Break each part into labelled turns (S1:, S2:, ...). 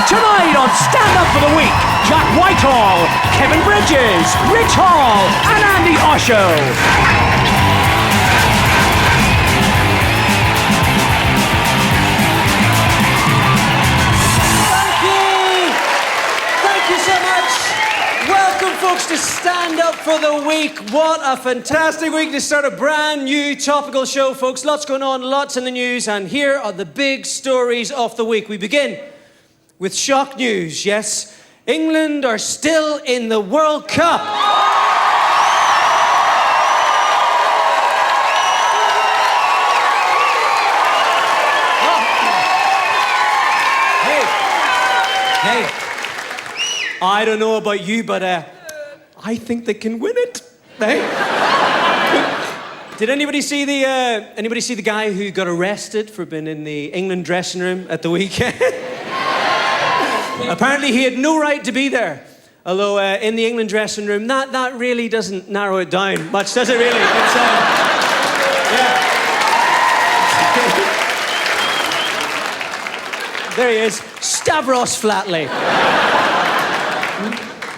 S1: Tonight on Stand Up for the Week, Jack Whitehall, Kevin Bridges, Rich Hall, and Andi Osho.
S2: Folks, to Stand Up for the Week. What a fantastic week to start a brand new Topical show, folks. Lots going on, lots in the news, and here are the big stories of the week. We begin with shock news. Yes, England are still in the World Cup. Hey, I don't know about you, but I think they can win it. Hey? Did anybody see the guy who got arrested for being in the England dressing room at the weekend? Apparently he had no right to be there. Although in the England dressing room, that really doesn't narrow it down much, does it really? It's, yeah. There he is, Stavros Flatley.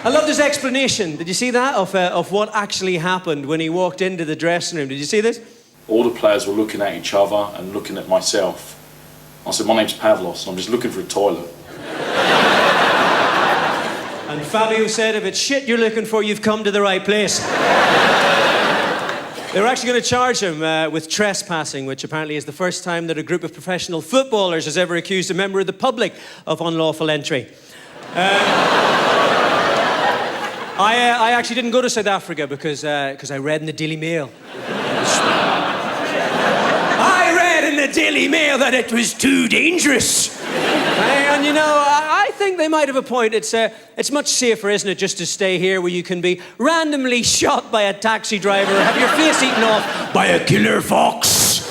S2: I love this explanation. Did you see that? Of what actually happened when he walked into the dressing room. Did you see this?
S3: All the players were looking at each other and looking at myself. I said, my name's Pavlos, and I'm just looking for a toilet.
S2: And Fabio said, if it's shit you're looking for, you've come to the right place. They were actually going to charge him with trespassing, which apparently is the first time that a group of professional footballers has ever accused a member of the public of unlawful entry. I actually didn't go to South Africa because I read in the Daily Mail. I read in the Daily Mail that it was too dangerous. And you know, I think they might have a point. It's much safer, isn't it, just to stay here where you can be randomly shot by a taxi driver or have your face eaten off by a killer fox.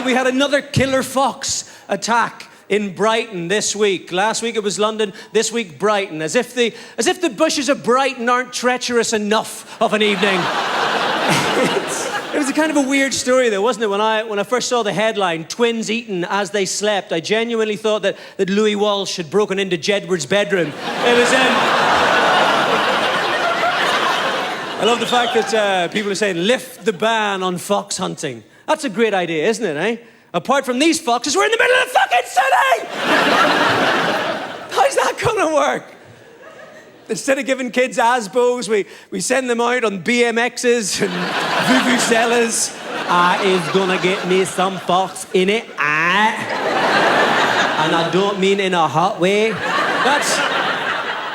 S2: we had another killer fox attack in Brighton this week. Last week it was London, this week Brighton. As if the bushes of Brighton aren't treacherous enough of an evening. It was a kind of a weird story though, wasn't it? When I first saw the headline, twins eaten as they slept, I genuinely thought that Louis Walsh had broken into Jedward's bedroom. It was I love the fact that people are saying, lift the ban on fox hunting. That's a great idea, isn't it, eh? Apart from these foxes, we're in the middle of the fucking city! How's that gonna work? Instead of giving kids Asbos, we send them out on BMXs and vuvuzelas. Is gonna get me some fox in it, and I don't mean in a hot way.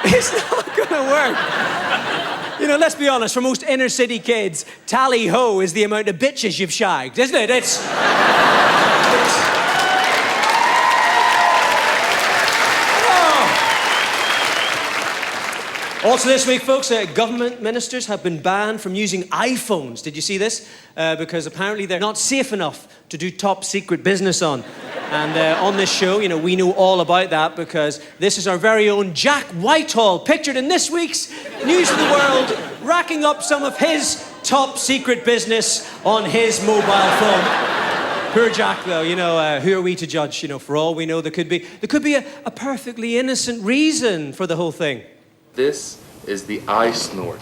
S2: It's not gonna work. You know, let's be honest, for most inner city kids, tally-ho is the amount of bitches you've shagged, isn't it? It's... Also this week, folks, government ministers have been banned from using iPhones. Did you see this? Because apparently they're not safe enough to do top secret business on. And on this show, you know, we know all about that because this is our very own Jack Whitehall, pictured in this week's News of the World, racking up some of his top secret business on his mobile phone. Poor Jack, though, you know, who are we to judge? You know, for all we know, there could be a perfectly innocent reason for the whole thing.
S4: This is the eye snort.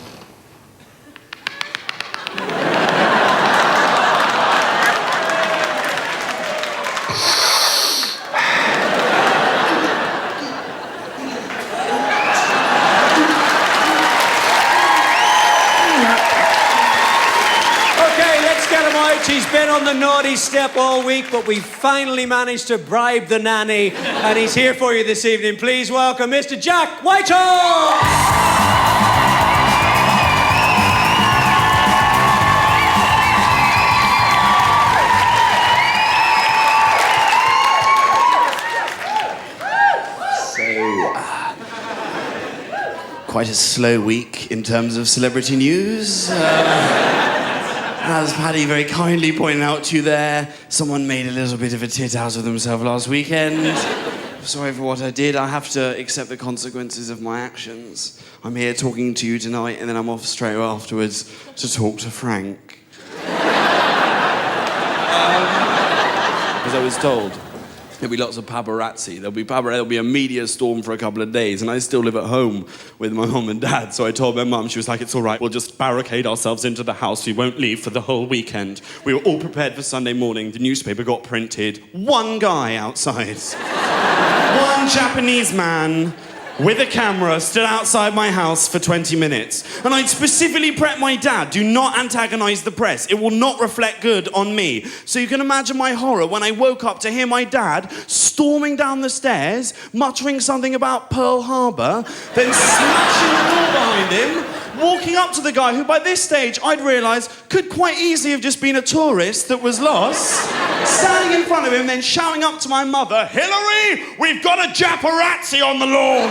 S2: He's been on the naughty step all week, but we finally managed to bribe the nanny, and he's here for you this evening. Please welcome Mr. Jack Whitehall!
S5: Quite a slow week in terms of celebrity news. As Paddy very kindly pointed out to you there, someone made a little bit of a tit out of themselves last weekend. Sorry for what I did. I have to accept the consequences of my actions. I'm here talking to you tonight, and then I'm off straight afterwards to talk to Frank.
S4: As I was told.
S5: There'll be lots of paparazzi. There'll be a media storm for a couple of days, and I still live at home with my mum and dad. So I told my mum, she was like, "It's all right, we'll just barricade ourselves into the house. We won't leave for the whole weekend." We were all prepared for Sunday morning. The newspaper got printed. One guy outside. One Japanese man with a camera stood outside my house for 20 minutes. And I'd specifically prepped my dad, do not antagonise the press. It will not reflect good on me. So you can imagine my horror when I woke up to hear my dad storming down the stairs, muttering something about Pearl Harbor, then smashing the door behind him, walking up to the guy who by this stage I'd realised could quite easily have just been a tourist that was lost, standing in front of him, then shouting up to my mother, "Hillary, we've got a Japarazzi on the lawn!"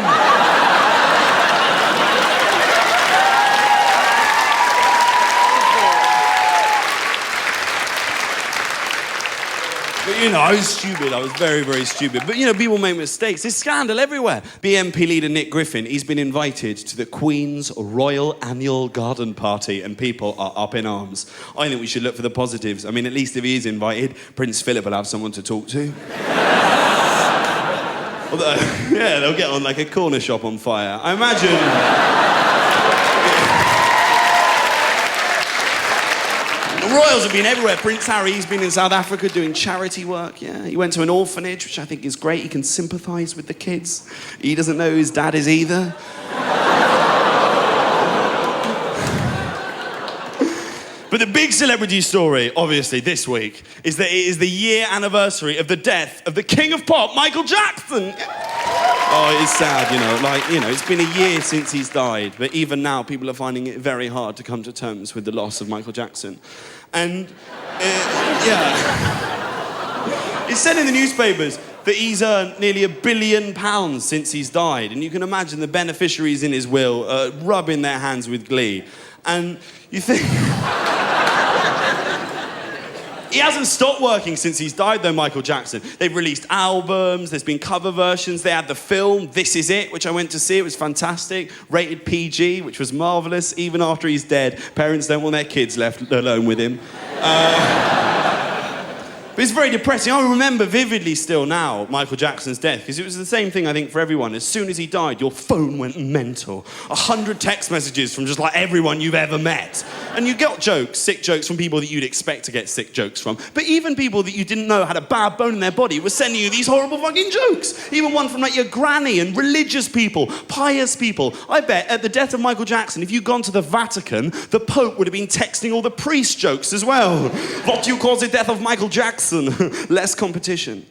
S5: But, you know, I was stupid. I was very, very stupid. But, you know, people make mistakes. There's scandal everywhere. BNP leader Nick Griffin, he's been invited to the Queen's Royal Annual Garden Party, and people are up in arms. I think we should look for the positives. I mean, at least if he is invited, Prince Philip will have someone to talk to. Although, yeah, they'll get on like a corner shop on fire. I imagine... The royals have been everywhere. Prince Harry, he's been in South Africa doing charity work, yeah. He went to an orphanage, which I think is great. He can sympathise with the kids. He doesn't know who his dad is either. But the big celebrity story, obviously, this week, is that it is the year anniversary of the death of the king of pop, Michael Jackson. Oh, it's sad, you know, it's been a year since he's died, but even now people are finding it very hard to come to terms with the loss of Michael Jackson. And, yeah. It's said in the newspapers that he's earned nearly £1 billion since he's died, and you can imagine the beneficiaries in his will rubbing their hands with glee. And you think... He hasn't stopped working since he's died, though, Michael Jackson. They've released albums, there's been cover versions, they had the film, This Is It, which I went to see, it was fantastic. Rated PG, which was marvellous. Even after he's dead, parents don't want their kids left alone with him. But it's very depressing. I remember vividly still now Michael Jackson's death, because it was the same thing, I think, for everyone. As soon as he died, your phone went mental. 100 text messages from just like everyone you've ever met. And you got jokes, sick jokes from people that you'd expect to get sick jokes from. But even people that you didn't know had a bad bone in their body were sending you these horrible fucking jokes. Even one from like your granny and religious people, pious people. I bet at the death of Michael Jackson, if you'd gone to the Vatican, the Pope would have been texting all the priest jokes as well. What do you call the death of Michael Jackson? Less competition.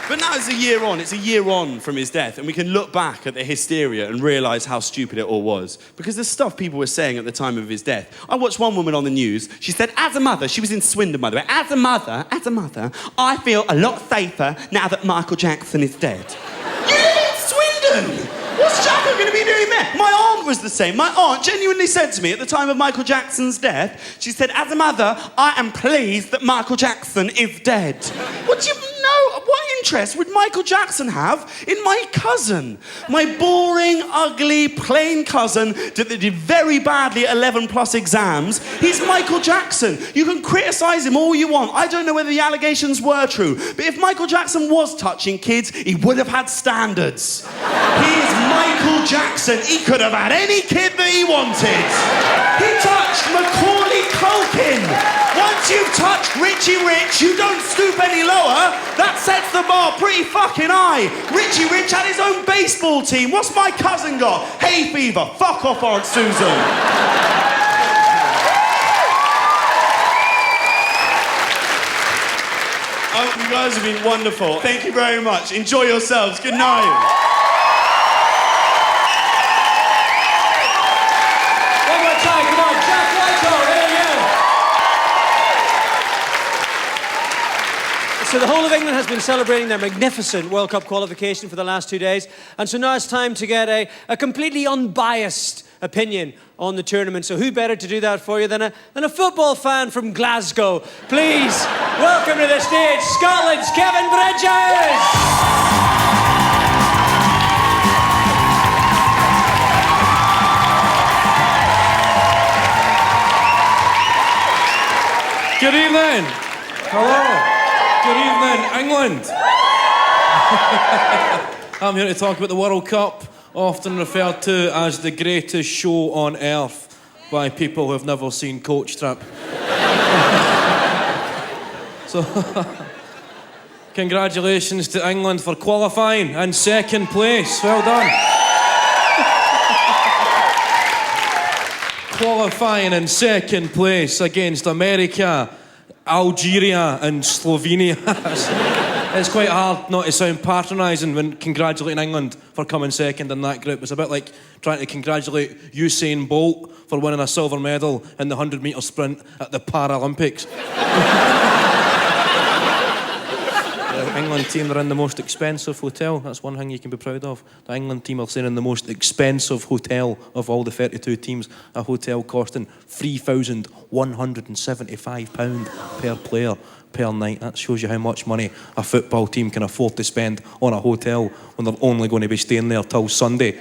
S5: But now it's a year on from his death, and we can look back at the hysteria and realise how stupid it all was. Because the stuff people were saying at the time of his death. I watched one woman on the news, she said, as a mother, she was in Swindon, by the way, as a mother, I feel a lot safer now that Michael Jackson is dead. You live in Swindon! What's Jacko going to be doing there? My aunt was the same. My aunt genuinely said to me at the time of Michael Jackson's death, she said, as a mother, I am pleased that Michael Jackson is dead. What do you know? What interest would Michael Jackson have in my cousin? My boring, ugly, plain cousin that did very badly at 11 plus exams. He's Michael Jackson. You can criticise him all you want. I don't know whether the allegations were true, but if Michael Jackson was touching kids, he would have had standards. He is Michael Jackson. He could have had any kid that he wanted. He touched Macaulay Culkin. Once you've touched Richie Rich, you don't stoop any lower. That sets the bar pretty fucking high. Richie Rich had his own baseball team. What's my cousin got? Hay fever. Fuck off, Aunt Susan. Oh, you guys have been wonderful. Thank you very much. Enjoy yourselves. Good night.
S2: So the whole of England has been celebrating their magnificent World Cup qualification for the last 2 days. And so now it's time to get a completely unbiased opinion on the tournament. So who better to do that for you than a football fan from Glasgow? Please welcome to the stage Scotland's Kevin Bridges!
S6: Good evening. Hello. Good evening, England. I'm here to talk about the World Cup, often referred to as the greatest show on earth by people who have never seen Coach Trip. So, congratulations to England for qualifying in second place. Well done. Qualifying in second place against America, Algeria and Slovenia. It's quite hard not to sound patronising when congratulating England for coming second in that group. It's a bit like trying to congratulate Usain Bolt for winning a silver medal in the 100-metre sprint at the Paralympics. The England team are in the most expensive hotel. That's one thing you can be proud of. The England team are staying in the most expensive hotel of all the 32 teams. A hotel costing £3,175 per player per night. That shows you how much money a football team can afford to spend on a hotel when they're only going to be staying there till Sunday.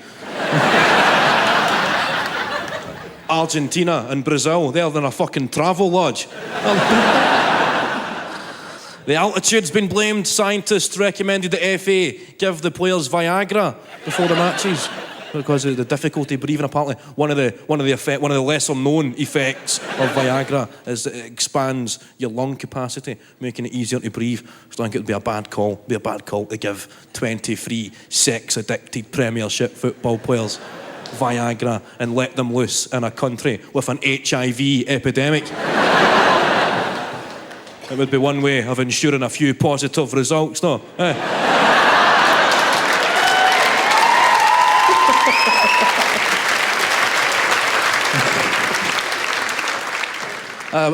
S6: Argentina and Brazil, they're in a fucking travel lodge. The altitude's been blamed. Scientists recommended the FA give the players Viagra before the matches because of the difficulty breathing. Apparently, one of the lesser known effects of Viagra is that it expands your lung capacity, making it easier to breathe. So I think it would be a bad call. To give 23 sex-addicted Premiership football players Viagra and let them loose in a country with an HIV epidemic. It would be one way of ensuring a few positive results, no? A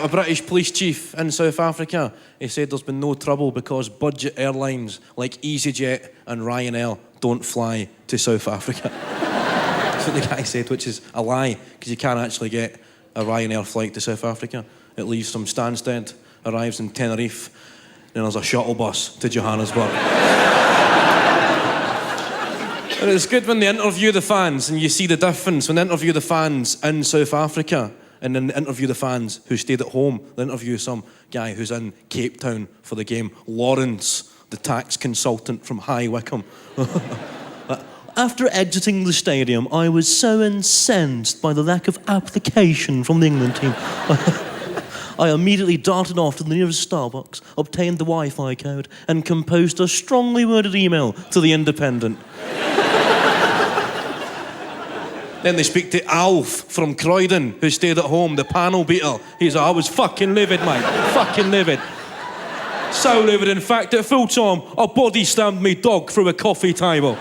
S6: British police chief in South Africa, he said there's been no trouble because budget airlines like EasyJet and Ryanair don't fly to South Africa. That's what the guy said, which is a lie, because you can't actually get a Ryanair flight to South Africa. It leaves from Stansted, arrives in Tenerife, then there's a shuttle bus to Johannesburg. And it's good when they interview the fans and you see the difference. When they interview the fans in South Africa and then they interview the fans who stayed at home, they interview some guy who's in Cape Town for the game, Lawrence, the tax consultant from High Wycombe. After exiting the stadium, I was so incensed by the lack of application from the England team. I immediately darted off to the nearest Starbucks, obtained the Wi-Fi code, and composed a strongly worded email to the Independent. Then they speak to Alf from Croydon, who stayed at home, the panel beater. He's like, I was fucking livid, mate. Fucking livid. So livid, in fact, at full time, I body slammed me dog through a coffee table.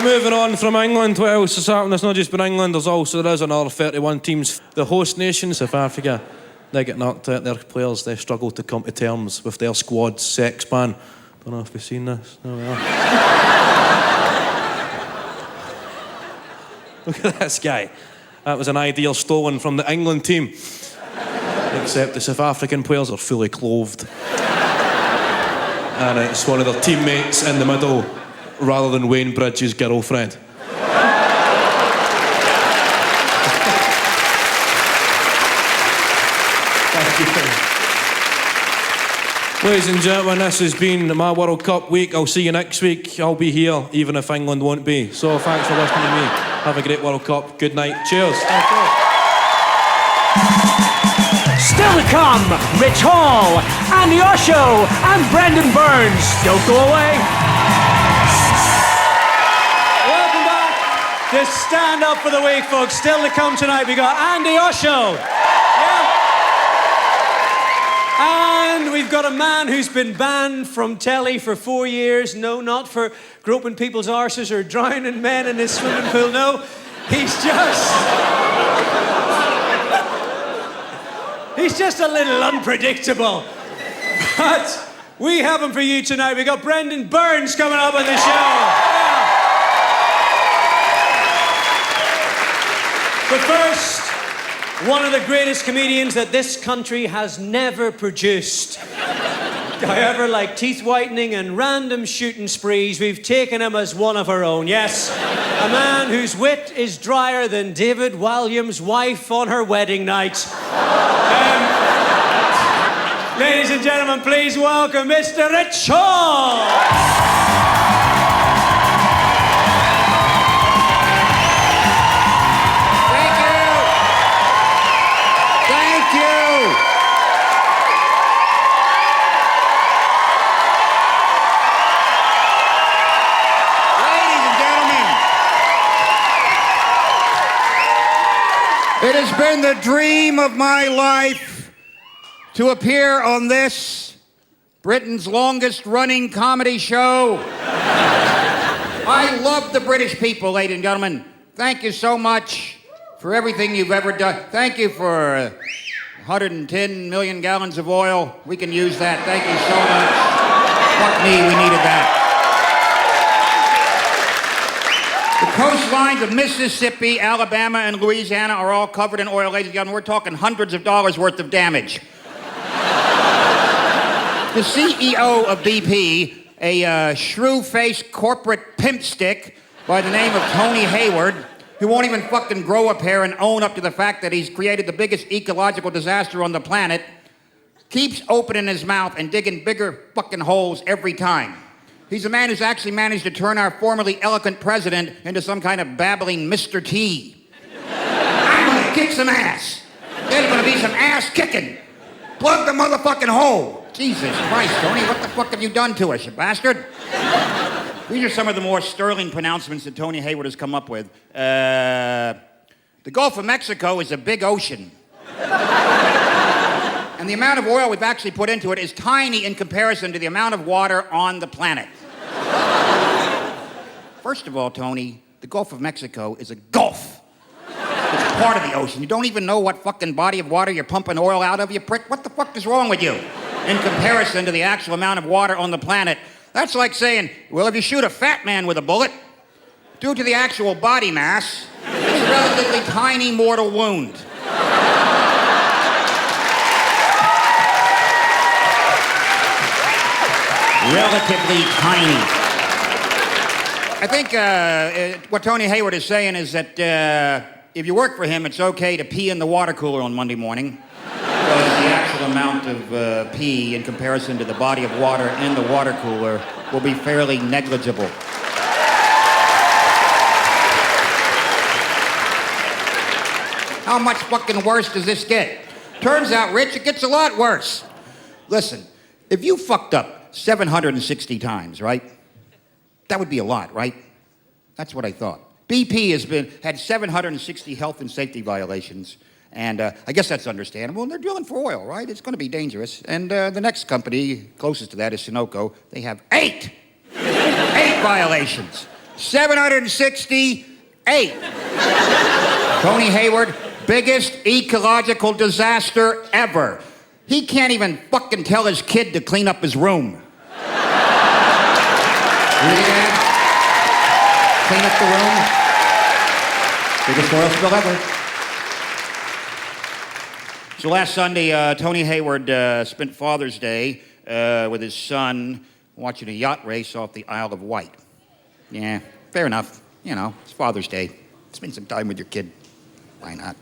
S6: Moving on from England, what else has happened? It's not just been England, there is another 31 teams. The host nation, South Africa, they get knocked out, their players, they struggle to come to terms with their squad's sex ban. Don't know if you've seen this. There we are. Look at this guy. That was an idea stolen from the England team. Except the South African players are fully clothed. And it's one of their teammates in the middle, rather than Wayne Bridges' girlfriend. Thank you. Ladies and gentlemen, this has been my World Cup week. I'll see you next week. I'll be here, even if England won't be. So thanks for listening to me. Have a great World Cup. Good night. Cheers. Thank you.
S1: Still to come, Rich Hall, Andi Osho, and Brendon Burns. Don't go away.
S2: Welcome back to Stand Up for the Week, folks. Still to come tonight, we got Andi Osho. Yeah. And we've got a man who's been banned from telly for 4 years. No, not for groping people's arses or drowning men in his swimming pool. No, he's just a little unpredictable. But we have him for you tonight. We've got Brendon Burns coming up on the show. But first, one of the greatest comedians that this country has never produced. However, like teeth whitening and random shooting sprees, we've taken him as one of our own. Yes, a man whose wit is drier than David Walliams' wife on her wedding night. Ladies and gentlemen, please welcome Mr. Rich Hall.
S7: It has been the dream of my life to appear on this, Britain's longest-running comedy show. I love the British people, ladies and gentlemen. Thank you so much for everything you've ever done. Thank you for 110 million gallons of oil. We can use that. Thank you so much. Fuck me, we needed that. The coastlines of Mississippi, Alabama, and Louisiana are all covered in oil, ladies and gentlemen. We're talking hundreds of dollars worth of damage. The CEO of BP, a shrew-faced corporate pimp stick by the name of Tony Hayward, who won't even fucking grow a pair and own up to the fact that he's created the biggest ecological disaster on the planet, keeps opening his mouth and digging bigger fucking holes every time. He's a man who's actually managed to turn our formerly eloquent president into some kind of babbling Mr. T. I'm gonna kick some ass. There's gonna be some ass kicking. Plug the motherfucking hole. Jesus Christ, Tony, what the fuck have you done to us, you bastard? These are some of the more sterling pronouncements that Tony Hayward has come up with. The Gulf of Mexico is a big ocean. And the amount of oil we've actually put into it is tiny in comparison to the amount of water on the planet. First of all, Tony, the Gulf of Mexico is a gulf. It's part of the ocean. You don't even know what fucking body of water you're pumping oil out of, you prick. What the fuck is wrong with you? In comparison to the actual amount of water on the planet. That's like saying, well, if you shoot a fat man with a bullet, due to the actual body mass, it's a relatively tiny mortal wound. Relatively tiny. I think what Tony Hayward is saying is that if you work for him, it's okay to pee in the water cooler on Monday morning, because the actual amount of pee in comparison to the body of water in the water cooler will be fairly negligible. How much fucking worse does this get? Turns out, Rich, it gets a lot worse. Listen, if you fucked up 760 times, right? That would be a lot, right? That's what I thought. BP had 760 health and safety violations, and I guess that's understandable. And they're drilling for oil, right? It's going to be dangerous. And the next company closest to that is Sunoco. They have 8 violations. 768. Tony Hayward, biggest ecological disaster ever. He can't even fucking tell his kid to clean up his room. Yeah. Clean up the room. Biggest oil spill ever. So last Sunday, Tony Hayward spent Father's Day with his son watching a yacht race off the Isle of Wight. Yeah, fair enough. You know, it's Father's Day. Spend some time with your kid. Why not?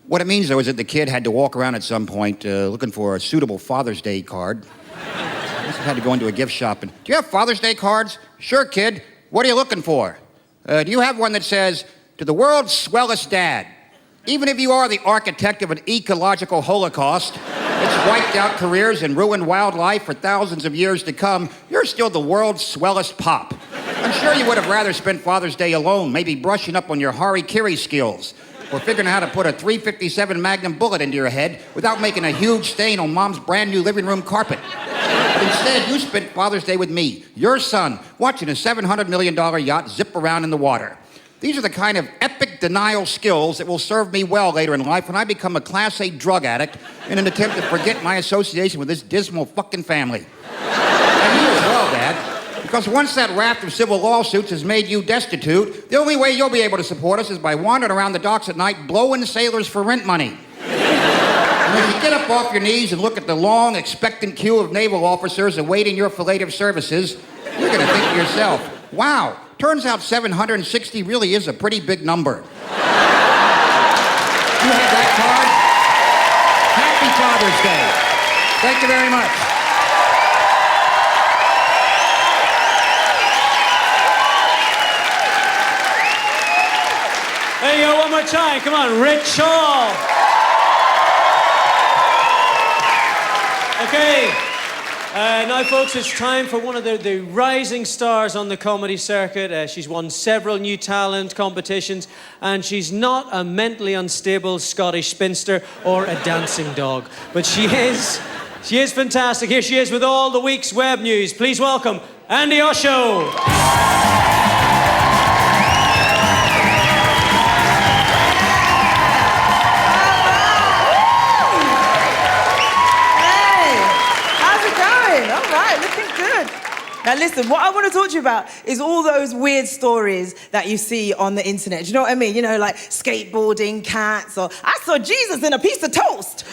S7: What it means, though, is that the kid had to walk around at some point looking for a suitable Father's Day card. I guess he had to go into a gift shop and, do you have Father's Day cards? Sure, kid. What are you looking for? Do you have one that says, to the world's swellest dad, even if you are the architect of an ecological holocaust that's wiped out careers and ruined wildlife for thousands of years to come, you're still the world's swellest pop. I'm sure you would have rather spent Father's Day alone, maybe brushing up on your hara-kiri skills, or figuring out how to put a .357 Magnum bullet into your head without making a huge stain on Mom's brand new living room carpet. But instead, you spent Father's Day with me, your son, watching a $700 million yacht zip around in the water. These are the kind of epic denial skills that will serve me well later in life when I become a Class A drug addict in an attempt to forget my association with this dismal fucking family. And you as well, Dad. Because once that raft of civil lawsuits has made you destitute, the only way you'll be able to support us is by wandering around the docks at night blowing sailors for rent money. And as you get up off your knees and look at the long, expectant queue of naval officers awaiting your fellative services, you're going to think to yourself, wow, turns out 760 really is a pretty big number. You have that card? Happy Father's Day. Thank you very much.
S2: There you go, one more time. Come on, Rich Hall. Okay. Now, folks, it's time for one of the rising stars on the comedy circuit. She's won several new talent competitions, and she's not a mentally unstable Scottish spinster or a dancing dog. But she is fantastic. Here she is with all the week's web news. Please welcome Andi Osho.
S8: Now listen, what I want to talk to you about is all those weird stories that you see on the internet. Do you know what I mean? You know, like skateboarding, cats, or I saw Jesus in a piece of toast.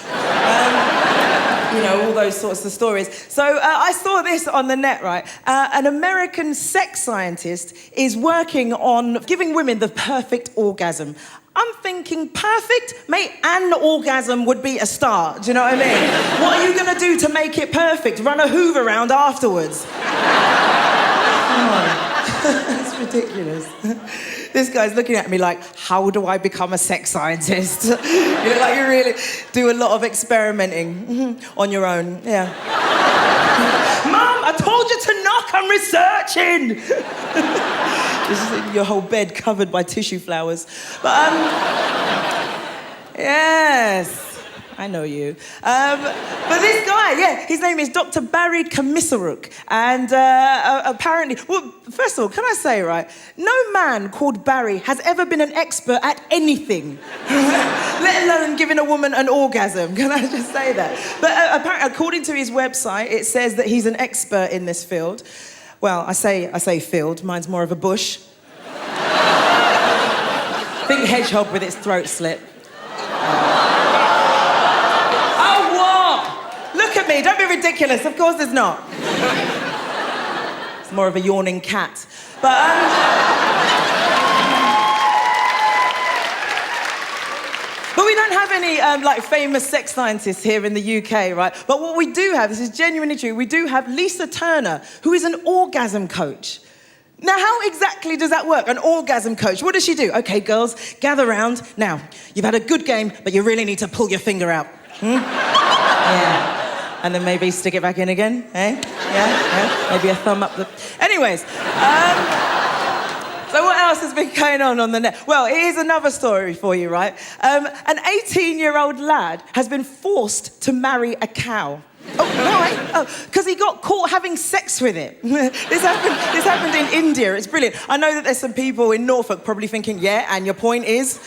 S8: You know, all those sorts of stories. So I saw this on the net, right? An American sex scientist is working on giving women the perfect orgasm. I'm thinking, perfect? Mate, an orgasm would be a start, do you know what I mean? What are you going to do to make it perfect? Run a Hoover round afterwards? Come on. That's ridiculous. This guy's looking at me like, how do I become a sex scientist? You look like you really do a lot of experimenting on your own, yeah. Mum, I told you to knock, I'm researching. Just your whole bed covered by tissue flowers. But, yes, I know you. But this guy, yeah, his name is Dr. Barry Komisaruk. And apparently, well, first of all, can I say, right, no man called Barry has ever been an expert at anything, let alone giving a woman an orgasm. Can I just say that? But apparently, according to his website, it says that he's an expert in this field. Well, I say field, mine's more of a bush. Think hedgehog with its throat slit. Oh, what? Look at me, don't be ridiculous, of course it's not. It's more of a yawning cat. But we don't have any like famous sex scientists here in the UK, right? But what we do have, this is genuinely true, we do have Lisa Turner, who is an orgasm coach. Now, how exactly does that work? An orgasm coach. What does she do? Okay, girls, gather round. Now, you've had a good game, but you really need to pull your finger out. Yeah. And then maybe stick it back in again, eh? Yeah? Maybe a thumb up the... Anyways, so what else has been going on the net? Well, here's another story for you, right? An 18-year-old lad has been forced to marry a cow. Oh, why? Oh, because he got caught having sex with it. This happened in India. It's brilliant. I know that there's some people in Norfolk probably thinking, yeah, and your point is?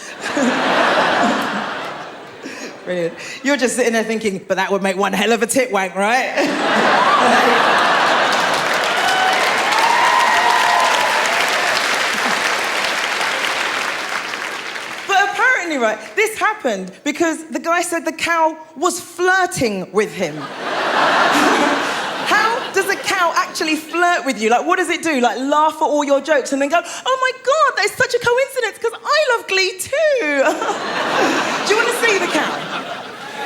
S8: Brilliant. You're just sitting there thinking, but that would make one hell of a tit wank, right? Right, this happened because the guy said the cow was flirting with him. How does a cow actually flirt with you? Like, what does it do? Like, laugh at all your jokes and then go, oh my God, that's such a coincidence because I love Glee too. Do you want to see the cow?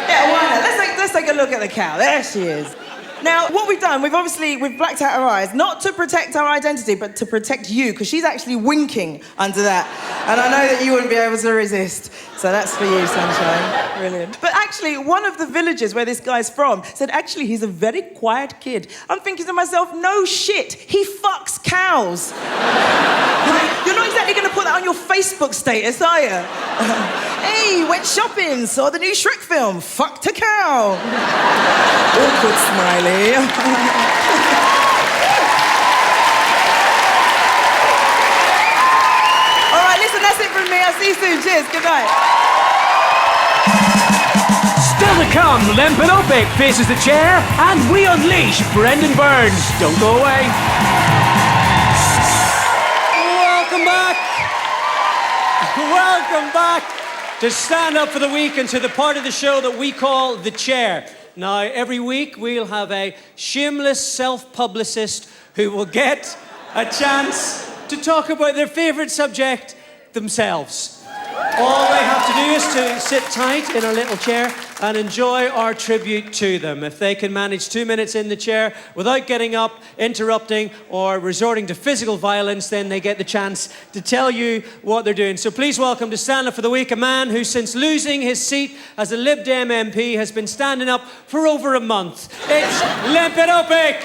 S8: Yeah, why not? Let's take a look at the cow. There she is. Now, what we've done, we've blacked out her eyes, not to protect our identity, but to protect you, because she's actually winking under that. And I know that you wouldn't be able to resist. So that's for you, sunshine. Brilliant. But actually, one of the villages where this guy's from said, actually, he's a very quiet kid. I'm thinking to myself, no shit, he fucks cows. You're not exactly going to put that on your Facebook status, are you? Hey, went shopping, saw the new Shrek film, fucked a cow. Awkward smiley. All right, listen, that's it from me. I'll see you soon. Cheers. Good night.
S1: Still to come, Lembit Opik faces the chair, and we unleash Brendon Burns. Don't go away.
S2: Welcome back. Welcome back. to stand up for the week and to the part of the show that we call The Chair. Now, every week we'll have a shameless self-publicist who will get a chance to talk about their favourite subject themselves. All they have to do is to sit tight in a little chair and enjoy our tribute to them. If they can manage 2 minutes in the chair without getting up, interrupting, or resorting to physical violence, then they get the chance to tell you what they're doing. So please welcome to Stand Up for the Week a man who, since losing his seat as a Lib Dem MP, has been standing up for over a month. It's Lembit Opik!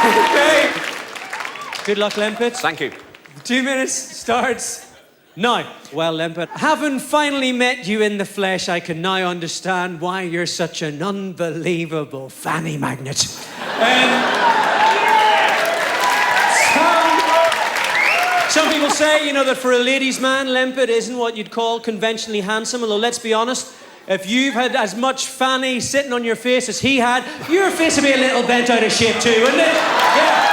S2: Okay. Good luck, Lembit.
S9: Thank you.
S2: 2 minutes starts now. Well, Lembit, having finally met you in the flesh, I can now understand why you're such an unbelievable fanny magnet. Some people say, that for a ladies' man, Lembit isn't what you'd call conventionally handsome, although let's be honest, if you've had as much fanny sitting on your face as he had, your face would be a little bent out of shape too, wouldn't it? Yeah.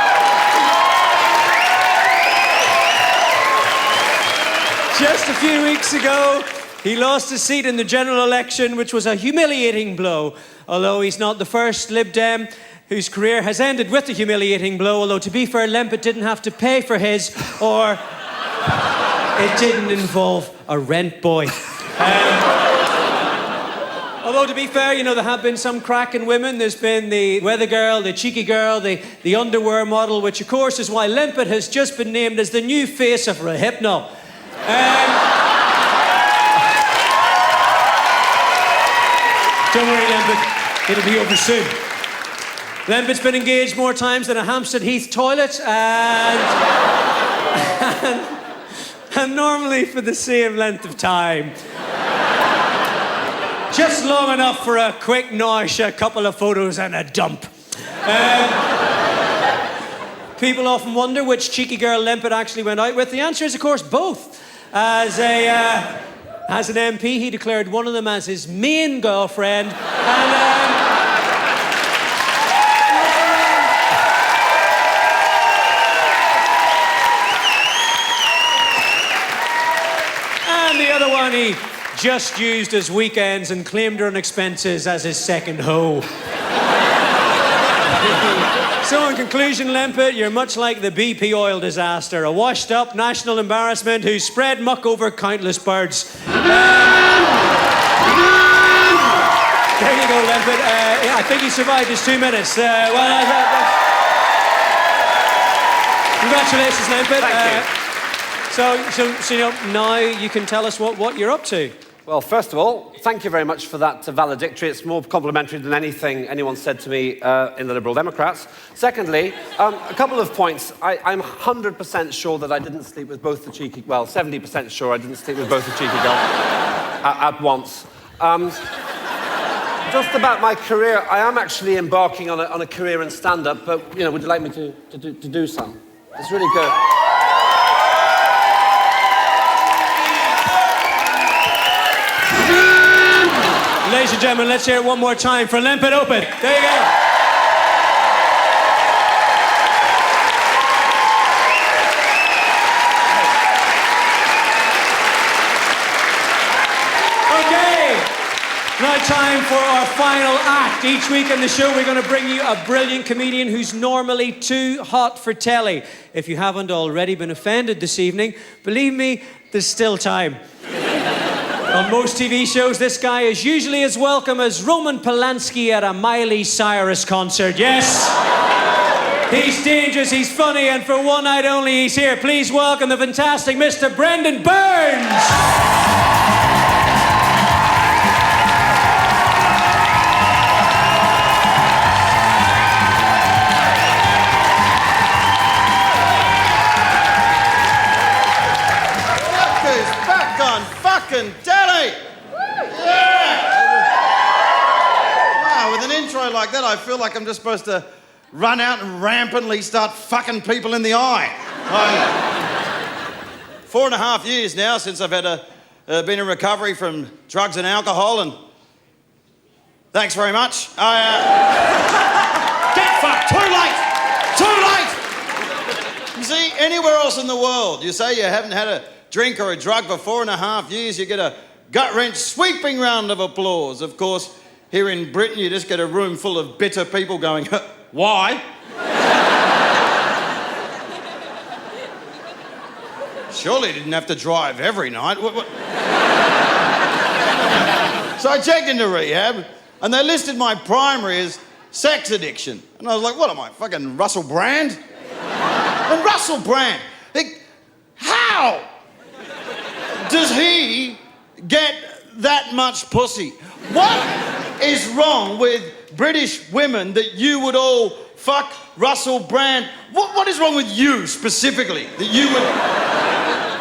S2: Just a few weeks ago, he lost his seat in the general election, which was a humiliating blow. Although he's not the first Lib Dem whose career has ended with a humiliating blow, although to be fair, Lembit didn't have to pay for his, or it didn't involve a rent boy. Although, to be fair, there have been some cracking women. There's been the weather girl, the cheeky girl, the underwear model, which, of course, is why Lembit has just been named as the new face of Rehypno. Don't worry, Lembit. It'll be over soon. Lembit's been engaged more times than a Hampstead Heath toilet, and normally for the same length of time. Just long enough for a quick nosh, a couple of photos and a dump. People often wonder which cheeky girl Lembit actually went out with. The answer is, of course, both. As an MP, he declared one of them as his main girlfriend. And the other one he just used as weekends and claimed her on expenses as his second hoe. So in conclusion, Lembit, you're much like the BP oil disaster, a washed-up national embarrassment who spread muck over countless birds. There you go, Lembit. I think he survived his 2 minutes. Congratulations, Lembit.
S9: Thank you.
S2: So now you can tell us what you're up to.
S9: Well, first of all, thank you very much for that valedictory. It's more complimentary than anything anyone said to me in the Liberal Democrats. Secondly, a couple of points. I'm 100% sure that I didn't sleep with both the cheeky... Well, 70% sure I didn't sleep with both the cheeky girls at once. Just about my career, I am actually embarking on a career in stand-up, but, would you like me to do some? It's really good.
S2: Ladies and gentlemen, let's hear it one more time for Lembit Opik. There you go. Okay, now time for our final act. Each week on the show, we're going to bring you a brilliant comedian who's normally too hot for telly. If you haven't already been offended this evening, believe me, there's still time. On most TV shows, this guy is usually as welcome as Roman Polanski at a Miley Cyrus concert. Yes! He's dangerous, he's funny, and for one night only, he's here. Please welcome the fantastic Mr. Brendon Burns!
S10: Fucking telly! Yeah! Wow, with an intro like that, I feel like I'm just supposed to run out and rampantly start fucking people in the eye. 4.5 years now since I've had been in recovery from drugs and alcohol, and Thanks very much. Get fucked! Too late! Too late! You see, anywhere else in the world, you say you haven't had a drink or a drug for 4.5 years, you get a gut-wrench sweeping round of applause. Of course, here in Britain, you just get a room full of bitter people going, why? Surely didn't have to drive every night. What? So I checked into rehab, and they listed my primary as sex addiction. And I was like, what am I, fucking Russell Brand? And Russell Brand, how does he get that much pussy? What is wrong with British women that you would all fuck Russell Brand? What is wrong with you specifically that you would...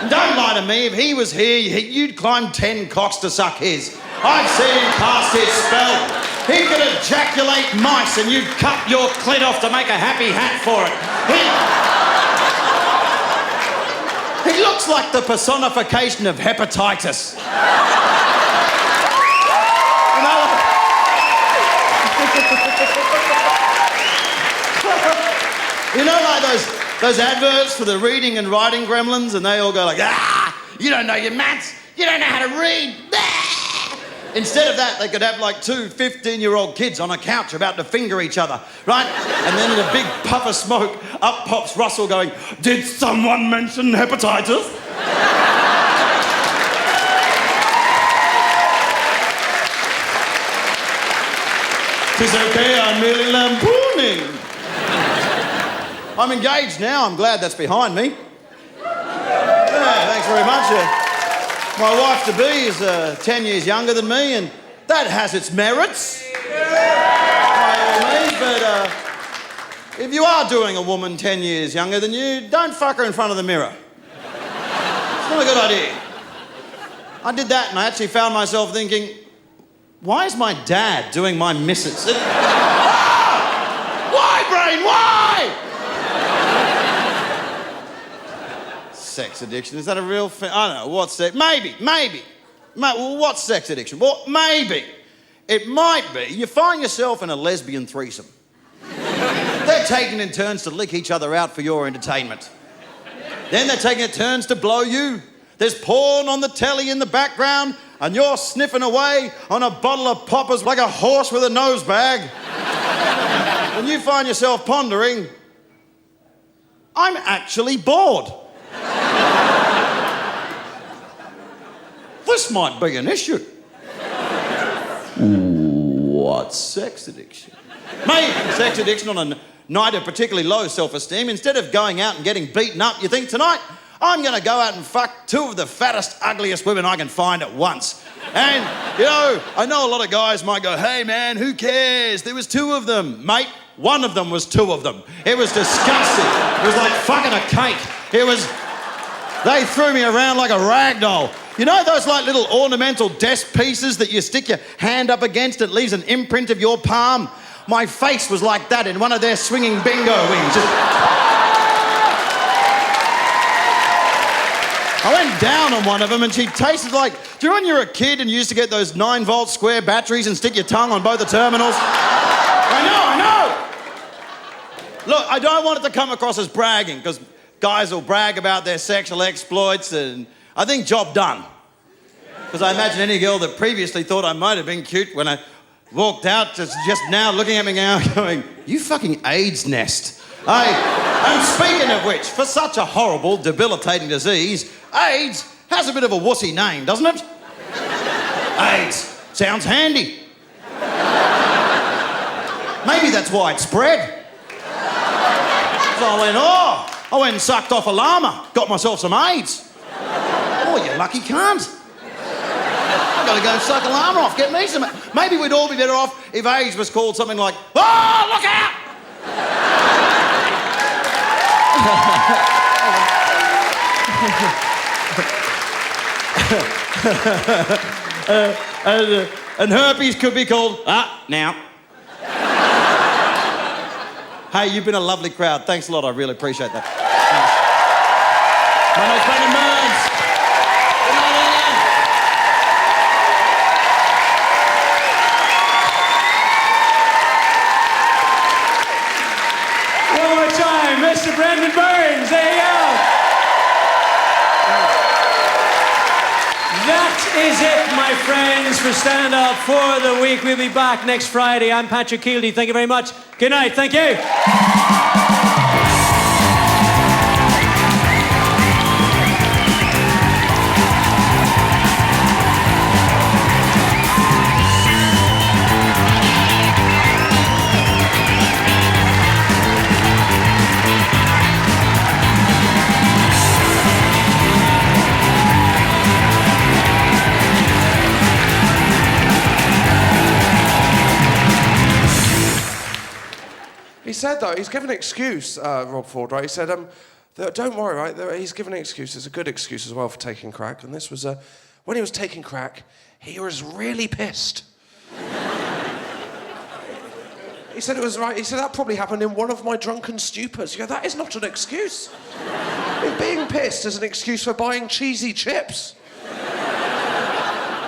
S10: Don't lie to me, if he was here, you'd climb 10 cocks to suck his. I've seen him cast his spell. He could ejaculate mice and you'd cut your clit off to make a happy hat for it. He looks like the personification of hepatitis. You know, like those adverts for the reading and writing gremlins, and they all go like, you don't know your maths, you don't know how to read. Instead of that, they could have like 2 15-year-old kids on a couch about to finger each other, right? And then in a big puff of smoke, up pops Russell going, did someone mention hepatitis? It's okay, I'm merely lampooning. I'm engaged now, I'm glad that's behind me. Yeah, thanks very much. My wife-to-be is 10 years younger than me, and that has its merits. By all means, but if you are doing a woman 10 years younger than you, don't fuck her in front of the mirror. It's not a good idea. I did that, and I actually found myself thinking, why is my dad doing my missus? Why, brain, why? Sex addiction, is that a real thing? I don't know, what's sex? Maybe. Well, what's sex addiction? Well, maybe. It might be you find yourself in a lesbian threesome. They're taking in turns to lick each other out for your entertainment. Then they're taking it turns to blow you. There's porn on the telly in the background, and you're sniffing away on a bottle of poppers like a horse with a nose bag. And you find yourself pondering, I'm actually bored. This might be an issue. What's sex addiction? Maybe sex addiction on a night of particularly low self-esteem. Instead of going out and getting beaten up, you think, tonight, I'm going to go out and fuck 2 of the fattest, ugliest women I can find at once. And, you know, I know a lot of guys might go, hey, man, who cares? There was 2 of them. Mate, one of them was 2 of them. It was disgusting. It was like fucking a cake. They threw me around like a rag doll. You know those like little ornamental desk pieces that you stick your hand up against and it leaves an imprint of your palm? My face was like that in one of their swinging bingo wings. I went down on one of them and she tasted like... Do you know when you were a kid and you used to get those 9-volt square batteries and stick your tongue on both the terminals? I know! Look, I don't want it to come across as bragging, because guys will brag about their sexual exploits, and I think job done. Because I imagine any girl that previously thought I might have been cute when I walked out just now looking at me now going, you fucking AIDS nest. And speaking of which, for such a horrible, debilitating disease, AIDS has a bit of a wussy name, doesn't it? AIDS. Sounds handy. Maybe that's why it spread. So I went and sucked off a llama, got myself some AIDS. Oh, you lucky cunt. I've got to go and suck a llama off, get me some... Maybe we'd all be better off if AIDS was called something like, oh, look out! And herpes could be called, now. Hey, you've been a lovely crowd. Thanks a lot, I really appreciate that. My name's Brendon Burns. Good night,
S2: Mr. Brendon Burns. There you go. That is it, my friends, for Stand Up for the week. We'll be back next Friday. I'm Patrick Kielty. Thank you very much. Good night. Thank you.
S11: He said, though, he's given an excuse, Rob Ford, right? He said, don't worry, right? He's given an excuse. It's a good excuse as well for taking crack. And this was, when he was taking crack, he was really pissed. He said it was right. He said, that probably happened in one of my drunken stupors. You go, that is not an excuse. Being pissed is an excuse for buying cheesy chips.